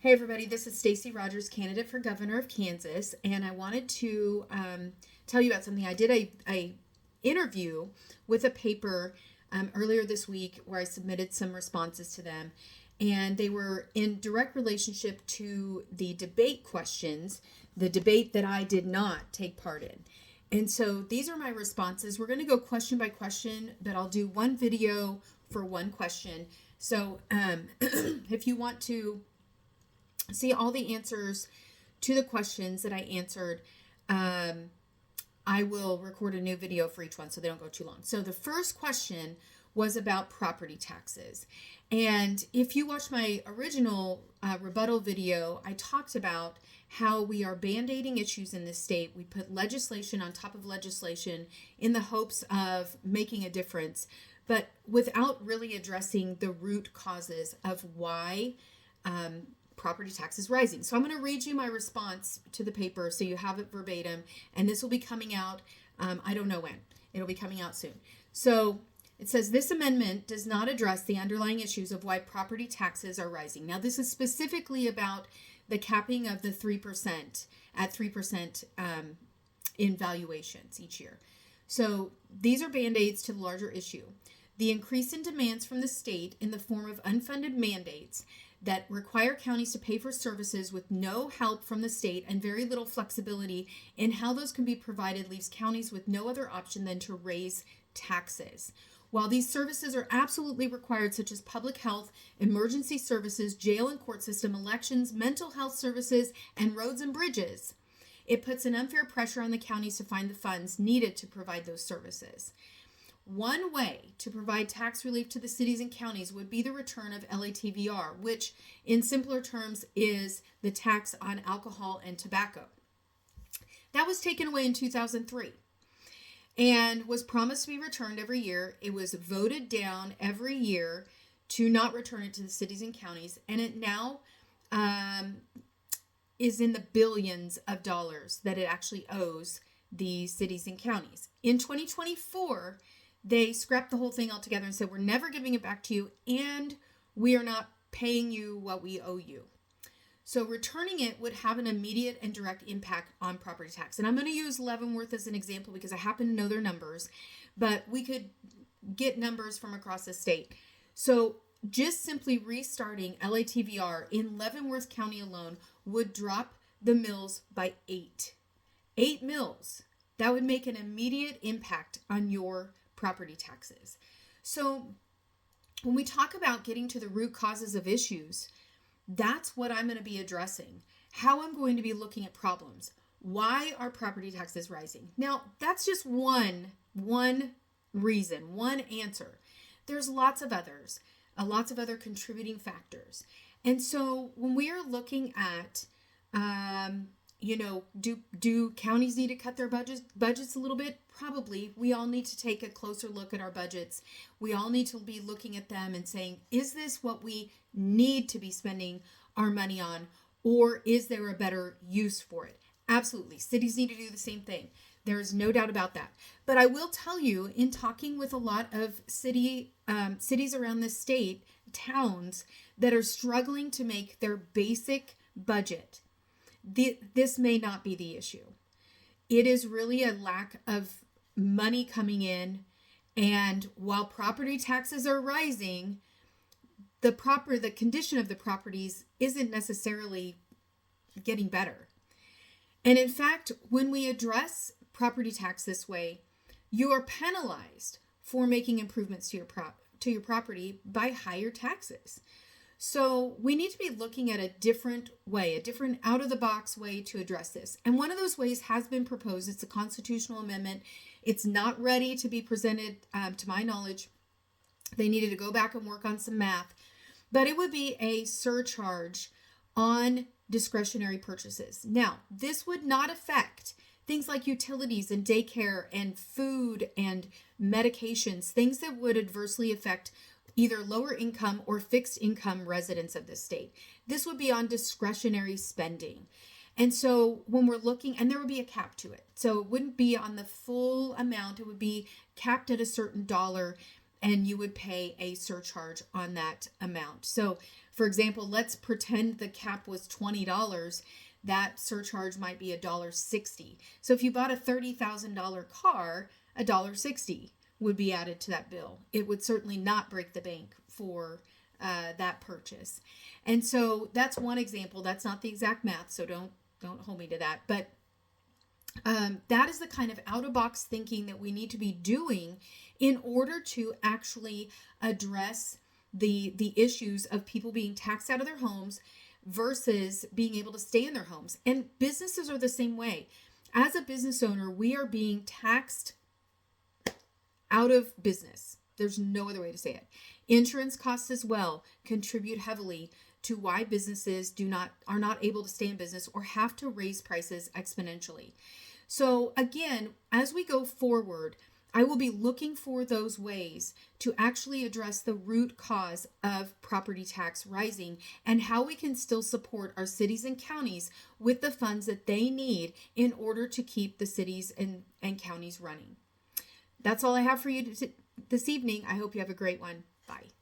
Hey everybody, this is Stacy Rogers, candidate for governor of Kansas, and I wanted to tell you about something. I did a interview with a paper earlier this week where I submitted some responses to them, and they were in direct relationship to the debate questions, the debate that I did not take part in. And so these are my responses. We're going to go question by question, but I'll do one video for one question. So if you want to see all the answers to the questions that I answered, I will record a new video for each one so they don't go too long. So the first question was about property taxes. And if you watch my original rebuttal video, I talked about how we are band-aiding issues in this state. We put legislation on top of legislation in the hopes of making a difference, but without really addressing the root causes of why property taxes rising. So I'm going to read you my response to the paper so you have it verbatim, and this will be coming out, I don't know when. It'll be coming out soon. So it says, this amendment does not address the underlying issues of why property taxes are rising. Now, this is specifically about the capping of the 3% at 3% in valuations each year. So these are band-aids to the larger issue. The increase in demands from the state in the form of unfunded mandates that require counties to pay for services with no help from the state and very little flexibility in how those can be provided leaves counties with no other option than to raise taxes. While these services are absolutely required, such as public health, emergency services, jail and court system, elections, mental health services, and roads and bridges, it puts an unfair pressure on the counties to find the funds needed to provide those services. One way to provide tax relief to the cities and counties would be the return of LATVR, which in simpler terms is the tax on alcohol and tobacco. That was taken away in 2003 and was promised to be returned every year. It was voted down every year to not return it to the cities and counties, and it now is in the billions of dollars that it actually owes the cities and counties. In 2024, they scrapped the whole thing altogether and said, we're never giving it back to you, and we are not paying you what we owe you. So returning it would have an immediate and direct impact on property tax. And I'm going to use Leavenworth as an example because I happen to know their numbers, but we could get numbers from across the state. So just simply restarting LATVR in Leavenworth County alone would drop the mills by 8 mills. That would make an immediate impact on your property taxes. So when we talk about getting to the root causes of issues, that's what I'm going to be addressing. How I'm going to be looking at problems. Why are property taxes rising? Now, that's just one reason, one answer. There's lots of others, lots of other contributing factors. And so when we are looking at do counties need to cut their budgets a little bit? Probably. We all need to take a closer look at our budgets. We all need to be looking at them and saying, is this what we need to be spending our money on, or is there a better use for it? Absolutely. Cities need to do the same thing. There is no doubt about that. But I will tell you, in talking with a lot of cities around the state, towns that are struggling to make their basic budget, this may not be the issue. It is really a lack of money coming in, and while property taxes are rising, the condition of the properties isn't necessarily getting better. And in fact, when we address property tax this way, you are penalized for making improvements to your property by higher taxes. So we need to be looking at a different way, a different out-of-the-box way to address this. And one of those ways has been proposed. It's a constitutional amendment. It's not ready to be presented, to my knowledge. They needed to go back and work on some math. But it would be a surcharge on discretionary purchases. Now, this would not affect things like utilities and daycare and food and medications, things that would adversely affect either lower income or fixed income residents of the state. This would be on discretionary spending. And so when we're looking, and there would be a cap to it. So it wouldn't be on the full amount. It would be capped at a certain dollar, and you would pay a surcharge on that amount. So For example, let's pretend the cap was $20. That surcharge might be $1.60. So if you bought a $30,000 car, $1.60 would be added to that bill. It would certainly not break the bank for that purchase. And so that's one example. That's not the exact math, so don't hold me to that. But that is the kind of out-of-box thinking that we need to be doing in order to actually address the issues of people being taxed out of their homes versus being able to stay in their homes. And businesses are the same way. As a business owner, we are being taxed out of business. There's no other way to say it. Insurance costs as well contribute heavily to why businesses are not able to stay in business or have to raise prices exponentially. So again, as we go forward, I will be looking for those ways to actually address the root cause of property tax rising and how we can still support our cities and counties with the funds that they need in order to keep the cities and counties running. That's all I have for you this evening. I hope you have a great one. Bye.